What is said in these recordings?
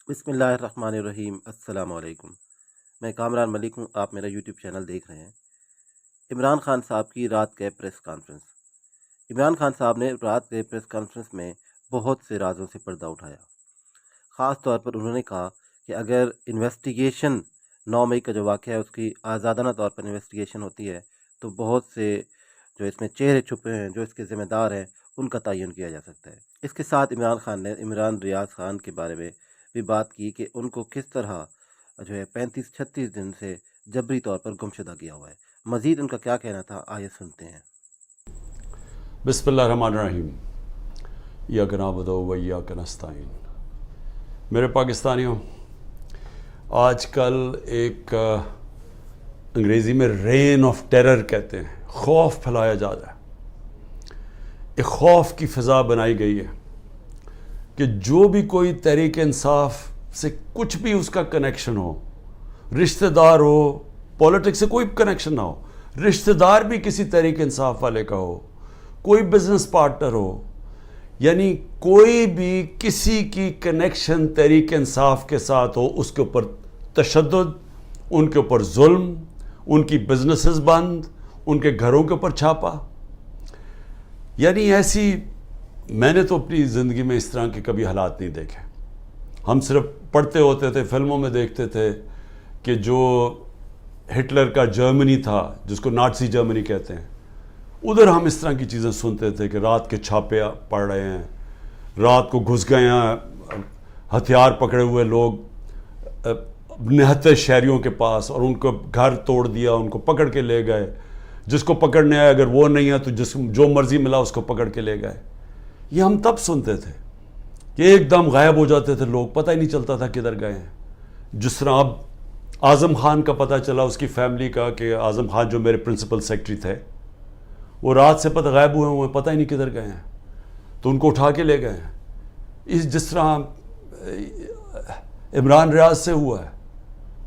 بسم اللہ الرحمن الرحیم۔ السلام علیکم۔ میں کامران ملک ہوں، آپ میرا یوٹیوب چینل دیکھ رہے ہیں۔ عمران خان صاحب کی رات کے پریس کانفرنس۔ عمران خان صاحب نے رات کے پریس کانفرنس میں بہت سے رازوں سے پردہ اٹھایا۔ خاص طور پر انہوں نے کہا کہ اگر انویسٹیگیشن 9 مئی کا جو واقعہ ہے اس کی آزادانہ طور پر انویسٹیگیشن ہوتی ہے تو بہت سے جو اس میں چہرے چھپے ہیں، جو اس کے ذمہ دار ہیں، ان کا تعین کیا جا سکتا ہے۔ اس کے ساتھ عمران خان نے عمران ریاض خان کے بارے میں بھی بات کی کہ ان کو کس طرح جو ہے 35-36 دن سے جبری طور پر گمشدہ کیا ہوا ہے۔ مزید ان کا کیا کہنا تھا، آئیے سنتے ہیں۔ بسم اللہ الرحمن الرحیم۔ ایاک نعبد و ایاک نستعین۔ میرے پاکستانیوں، آج کل ایک انگریزی میں رین آف ٹیرر کہتے ہیں، خوف پھیلایا جا رہا ہے۔ ایک خوف کی فضا بنائی گئی ہے کہ جو بھی کوئی تحریک انصاف سے کچھ بھی اس کا کنیکشن ہو، رشتہ دار ہو، پولیٹکس سے کوئی کنیکشن نہ ہو، رشتہ دار بھی کسی تحریک انصاف والے کا ہو، کوئی بزنس پارٹنر ہو، یعنی کوئی بھی کسی کی کنیکشن تحریک انصاف کے ساتھ ہو، اس کے اوپر تشدد، ان کے اوپر ظلم، ان کی بزنسز بند، ان کے گھروں کے اوپر چھاپا۔ یعنی ایسی میں نے تو اپنی زندگی میں اس طرح کے کبھی حالات نہیں دیکھے۔ ہم صرف پڑھتے ہوتے تھے، فلموں میں دیکھتے تھے کہ جو ہٹلر کا جرمنی تھا، جس کو نازی جرمنی کہتے ہیں، ادھر ہم اس طرح کی چیزیں سنتے تھے کہ رات کے چھاپے پڑ رہے ہیں، رات کو گھس گئے ہیں ہتھیار پکڑے ہوئے لوگ 69 شہریوں کے پاس، اور ان کو گھر توڑ دیا، ان کو پکڑ کے لے گئے، جس کو پکڑنے آئے اگر وہ نہیں ہے تو جو مرضی ملا اس کو پکڑ کے لے گئے۔ یہ ہم تب سنتے تھے کہ ایک دم غائب ہو جاتے تھے لوگ، پتہ ہی نہیں چلتا تھا کدھر گئے ہیں۔ جس طرح اب اعظم خان کا پتہ چلا، اس کی فیملی کا، کہ اعظم خان جو میرے پرنسپل سیکرٹری تھے وہ رات سے پتہ غائب ہوئے پتہ ہی نہیں کدھر گئے ہیں، تو ان کو اٹھا کے لے گئے ہیں۔ جس طرح عمران ریاض سے ہوا ہے،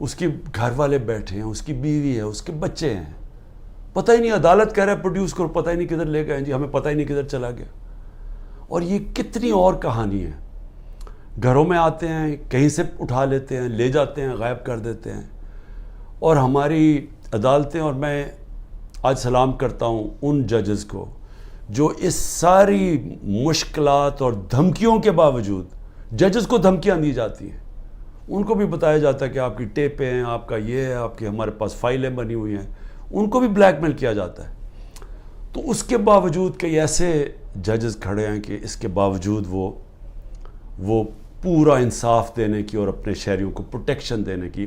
اس کی گھر والے بیٹھے ہیں، اس کی بیوی ہے، اس کے بچے ہیں، پتہ ہی نہیں، عدالت کہہ رہا ہے پروڈیوس کرو، پتہ ہی نہیں کدھر لے گئے ہیں جی، ہمیں پتہ ہی نہیں کدھر چلا گیا۔ اور یہ کتنی اور کہانی ہے، گھروں میں آتے ہیں، کہیں سے اٹھا لیتے ہیں، لے جاتے ہیں، غائب کر دیتے ہیں۔ اور ہماری عدالتیں، اور میں آج سلام کرتا ہوں ان ججز کو جو اس ساری مشکلات اور دھمکیوں کے باوجود، ججز کو دھمکیاں دی جاتی ہیں، ان کو بھی بتایا جاتا ہے کہ آپ کی ٹیپیں ہیں، آپ کا یہ ہے، آپ کی ہمارے پاس فائلیں بنی ہوئی ہیں، ان کو بھی بلیک میل کیا جاتا ہے۔ تو اس کے باوجود کئی ایسے ججز کھڑے ہیں کہ اس کے باوجود وہ پورا انصاف دینے کی اور اپنے شہریوں کو پروٹیکشن دینے کی،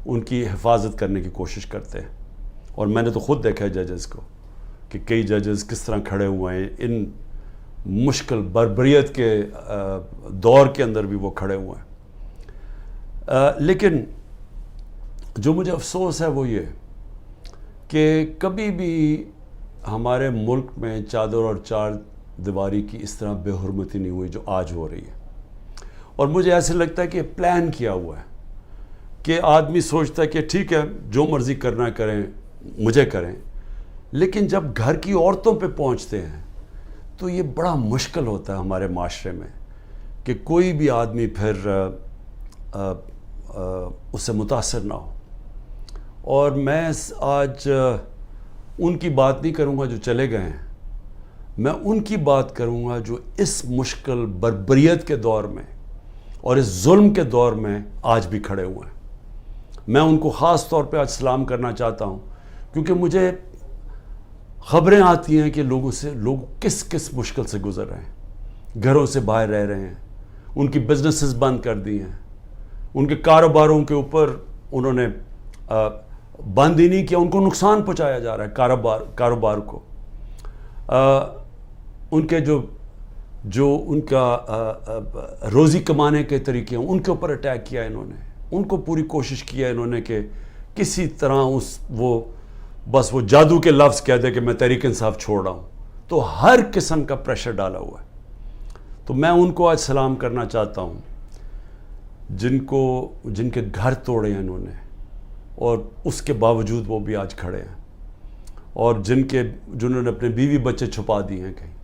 ان کی حفاظت کرنے کی کوشش کرتے ہیں۔ اور میں نے تو خود دیکھا ہے ججز کو کہ کئی ججز کس طرح کھڑے ہوئے ہیں، ان مشکل بربریت کے دور کے اندر بھی وہ کھڑے ہوئے ہیں۔ لیکن جو مجھے افسوس ہے وہ یہ کہ کبھی بھی ہمارے ملک میں چادر اور چار دیواری کی اس طرح بے حرمتی نہیں ہوئی جو آج ہو رہی ہے۔ اور مجھے ایسے لگتا ہے کہ پلان کیا ہوا ہے، کہ آدمی سوچتا ہے کہ ٹھیک ہے جو مرضی کرنا کریں، مجھے کریں، لیکن جب گھر کی عورتوں پہ پہنچتے ہیں تو یہ بڑا مشکل ہوتا ہے ہمارے معاشرے میں کہ کوئی بھی آدمی پھر اس سے متاثر نہ ہو۔ اور میں آج ان کی بات نہیں کروں گا جو چلے گئے ہیں، میں ان کی بات کروں گا جو اس مشکل بربریت کے دور میں اور اس ظلم کے دور میں آج بھی کھڑے ہوئے ہیں۔ میں ان کو خاص طور پہ آج سلام کرنا چاہتا ہوں، کیونکہ مجھے خبریں آتی ہیں کہ لوگ کس مشکل سے گزر رہے ہیں، گھروں سے باہر رہ رہے ہیں، ان کی بزنسز بند کر دی ہیں، ان کے کاروباروں کے اوپر انہوں نے بند ہی نہیں کیا، ان کو نقصان پہنچایا جا رہا ہے کاروبار کو۔ ان کے جو ان کا روزی کمانے کے طریقے ہیں ان کے اوپر اٹیک کیا انہوں نے، ان کو پوری کوشش کیا انہوں نے کہ کسی طرح بس وہ جادو کے لفظ کہہ دے کہ میں تحریک انصاف چھوڑ رہا ہوں، تو ہر قسم کا پریشر ڈالا ہوا ہے۔ تو میں ان کو آج سلام کرنا چاہتا ہوں جن کے گھر توڑے ہیں انہوں نے، اور اس کے باوجود وہ بھی آج کھڑے ہیں، اور جنہوں نے اپنے بیوی بچے چھپا دیے ہیں کہیں،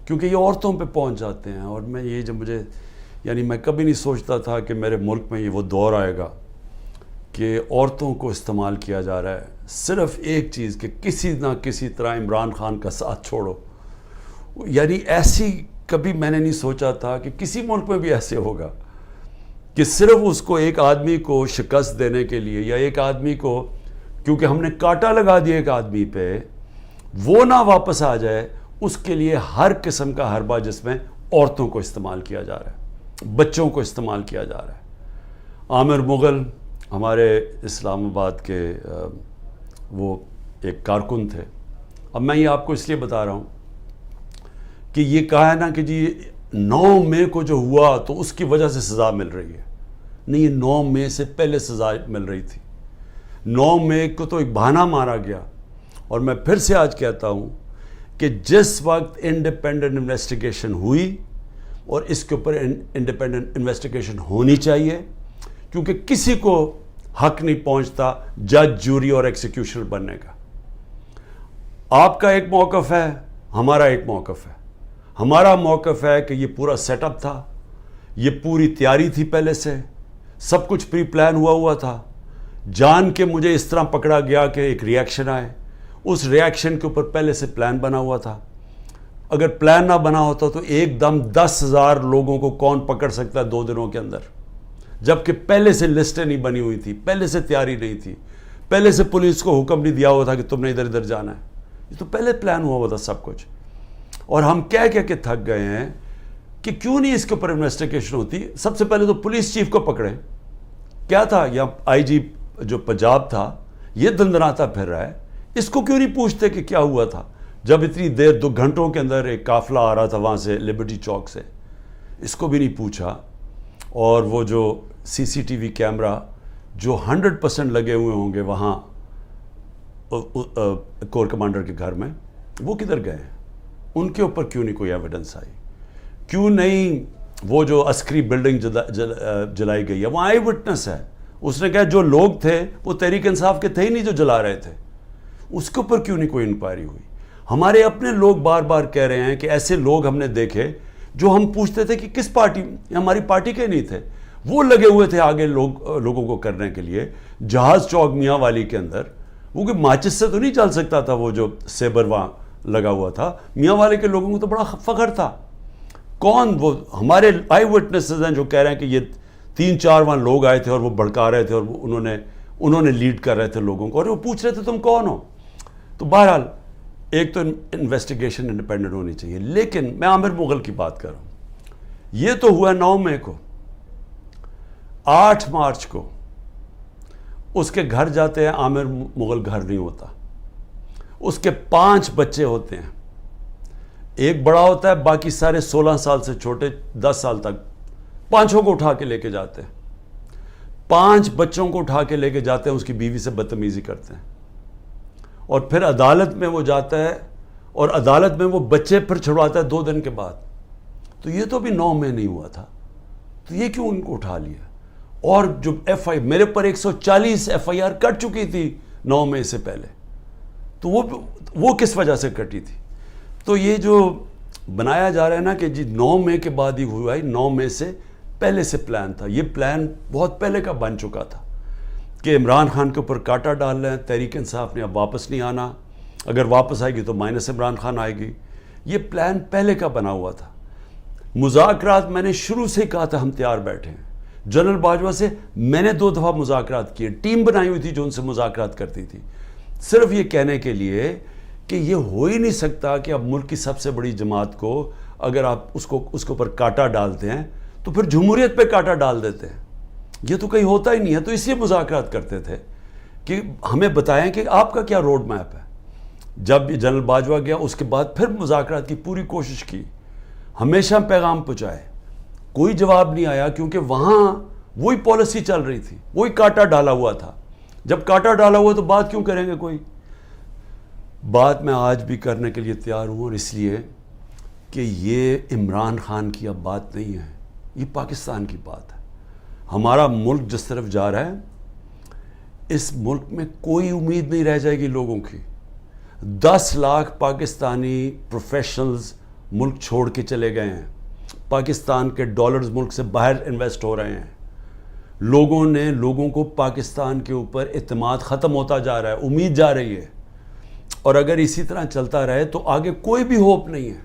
کیونکہ یہ عورتوں پہ پہنچ جاتے ہیں۔ اور میں یہ جب مجھے یعنی میں کبھی نہیں سوچتا تھا کہ میرے ملک میں یہ وہ دور آئے گا کہ عورتوں کو استعمال کیا جا رہا ہے صرف ایک چیز کہ کسی نہ کسی طرح عمران خان کا ساتھ چھوڑو. یعنی ایسی کبھی میں نے نہیں سوچا تھا کہ کسی ملک میں بھی ایسے ہوگا کہ صرف اس کو ایک آدمی کو شکست دینے کے لیے یا ایک آدمی کو کیونکہ ہم نے کانٹا لگا دیا ایک آدمی پہ وہ نہ واپس آ جائے, اس کے لیے ہر قسم کا حربہ جس میں عورتوں کو استعمال کیا جا رہا ہے, بچوں کو استعمال کیا جا رہا ہے. عامر مغل ہمارے اسلام آباد کے وہ ایک کارکن تھے. اب میں یہ آپ کو اس لیے بتا رہا ہوں کہ یہ کہا ہے نا کہ جی 9 مئی کو جو ہوا تو اس کی وجہ سے سزا مل رہی ہے. نہیں, یہ 9 مئی سے پہلے سزا مل رہی تھی. 9 مئی کو تو ایک بہانہ مارا گیا. اور میں پھر سے آج کہتا ہوں کہ جس وقت انڈیپینڈنٹ انویسٹیگیشن ہوئی اور اس کے اوپر انڈیپینڈنٹ انویسٹیگیشن ہونی چاہیے کیونکہ کسی کو حق نہیں پہنچتا جج, جوری اور ایکسیکیوشنر بننے کا. آپ کا ایک موقف ہے, ہمارا ایک موقف ہے. ہمارا موقف ہے کہ یہ پورا سیٹ اپ تھا, یہ پوری تیاری تھی, پہلے سے سب کچھ پری پلان ہوا تھا. جان کے مجھے اس طرح پکڑا گیا کہ ایک ریاکشن آئے, اس ریاکشن کے اوپر پہلے سے پلان بنا ہوا تھا. اگر پلان نہ بنا ہوتا تو ایک دم 10,000 لوگوں کو کون پکڑ سکتا ہے 2 دنوں کے اندر, جبکہ پہلے سے لسٹیں نہیں بنی ہوئی تھی, پہلے سے تیاری نہیں تھی, پہلے سے پولیس کو حکم نہیں دیا ہوا تھا کہ تم نے ادھر ادھر جانا ہے. یہ تو پہلے پلان ہوا تھا سب کچھ. اور ہم کہہ کے تھک گئے ہیں کہ کیوں نہیں اس کے اوپر انویسٹیگیشن ہوتی. سب سے پہلے تو پولیس چیف کو پکڑیں. کیا تھا, یا آئی جی جو پنجاب تھا یہ دندناتا پھر رہا ہے, اس کو کیوں نہیں پوچھتے کہ کیا ہوا تھا جب اتنی دیر 2 گھنٹوں کے اندر ایک قافلہ آ رہا تھا وہاں سے لبرٹی چوک سے, اس کو بھی نہیں پوچھا. اور وہ جو سی سی ٹی وی کیمرہ جو 100% لگے ہوئے ہوں گے وہاں کور کمانڈر کے گھر میں, وہ کدھر گئے ہیں؟ ان کے اوپر کیوں نہیں کوئی ایویڈنس آئی؟ کیوں نہیں وہ جو عسکری بلڈنگ جلائی گئی ہے وہاں آئی وٹنس ہے, اس نے کہا جو لوگ تھے وہ تحریک انصاف کے تھے ہی نہیں جو جلا رہے تھے, اس کے اوپر کیوں نہیں کوئی انکوائری ہوئی؟ ہمارے اپنے لوگ بار بار کہہ رہے ہیں کہ ایسے لوگ ہم نے دیکھے جو ہم پوچھتے تھے کہ کس پارٹی, ہماری پارٹی کے نہیں تھے, وہ لگے ہوئے تھے آگے لوگوں کو کرنے کے لیے. جہاز چوک میاں والی کے اندر وہ کہ ماچس سے تو نہیں چل سکتا تھا وہ جو سیبر وہاں لگا ہوا تھا. میاں والے کے لوگوں کو تو بڑا فخر تھا. کون وہ ہمارے آئی وٹنسز ہیں جو کہہ رہے ہیں کہ یہ 3-4 وہاں لوگ آئے تھے اور وہ بھڑکا رہے تھے اور انہوں نے لیڈ کر رہے تھے لوگوں کو, اور وہ پوچھ رہے تھے تم کون ہو. تو بہرحال ایک تو انویسٹیگیشن انڈیپینڈنٹ ہونی چاہیے. لیکن میں عامر مغل کی بات کر رہا ہوں. یہ تو ہوا 9 مئی کو. 8 مارچ کو اس کے گھر جاتے ہیں, عامر مغل گھر نہیں ہوتا. اس کے 5 بچے ہوتے ہیں, ایک بڑا ہوتا ہے, باقی سارے 16 سال سے چھوٹے 10 سال تک. 5 کو اٹھا کے لے کے جاتے ہیں. 5 بچوں کو اٹھا کے لے کے جاتے ہیں, اس کی بیوی سے بدتمیزی کرتے ہیں. اور پھر عدالت میں وہ جاتا ہے اور عدالت میں وہ بچے پھر چھڑواتا ہے 2 دن کے بعد. تو یہ تو بھی 9 مئی نہیں ہوا تھا, تو یہ کیوں ان کو اٹھا لیا؟ اور جو میرے پر 140 FIR کٹ چکی تھی 9 مئی سے پہلے, تو وہ کس وجہ سے کٹی تھی؟ تو یہ جو بنایا جا رہا ہے نا کہ جی 9 مئی کے بعد ہی ہوا ہے, 9 مئی سے پہلے سے پلان تھا. یہ پلان بہت پہلے کا بن چکا تھا کہ عمران خان کے اوپر کاٹا ڈال رہے ہیں. تحریک انصاف نے اب واپس نہیں آنا, اگر واپس آئے گی تو مائنس عمران خان آئے گی. یہ پلان پہلے کا بنا ہوا تھا. مذاکرات میں نے شروع سے کہا تھا ہم تیار بیٹھے ہیں. جنرل باجوہ سے میں نے 2 دفعہ مذاکرات کیے, ٹیم بنائی ہوئی تھی جو ان سے مذاکرات کرتی تھی, صرف یہ کہنے کے لیے کہ یہ ہو ہی نہیں سکتا کہ اب ملک کی سب سے بڑی جماعت کو اگر آپ اس کے اوپر کاٹا ڈالتے ہیں تو پھر جمہوریت پہ کاٹا ڈال دیتے ہیں. یہ تو کہیں ہوتا ہی نہیں ہے. تو اس لیے مذاکرات کرتے تھے کہ ہمیں بتائیں کہ آپ کا کیا روڈ میپ ہے. جب یہ جنرل باجوہ گیا اس کے بعد پھر مذاکرات کی پوری کوشش کی, ہمیشہ پیغام پہنچائے, کوئی جواب نہیں آیا کیونکہ وہاں وہی پالیسی چل رہی تھی, وہی کاٹا ڈالا ہوا تھا. جب کاٹا ڈالا ہوا تو بات کیوں کریں گے کوئی؟ بات میں آج بھی کرنے کے لیے تیار ہوں, اور اس لیے کہ یہ عمران خان کی اب بات نہیں ہے, یہ پاکستان کی بات ہے. ہمارا ملک جس طرف جا رہا ہے, اس ملک میں کوئی امید نہیں رہ جائے گی لوگوں کی. 10 لاکھ پاکستانی پروفیشنلز ملک چھوڑ کے چلے گئے ہیں. پاکستان کے ڈالرز ملک سے باہر انویسٹ ہو رہے ہیں. لوگوں کو پاکستان کے اوپر اعتماد ختم ہوتا جا رہا ہے, امید جا رہی ہے, اور اگر اسی طرح چلتا رہے تو آگے کوئی بھی ہوپ نہیں ہے.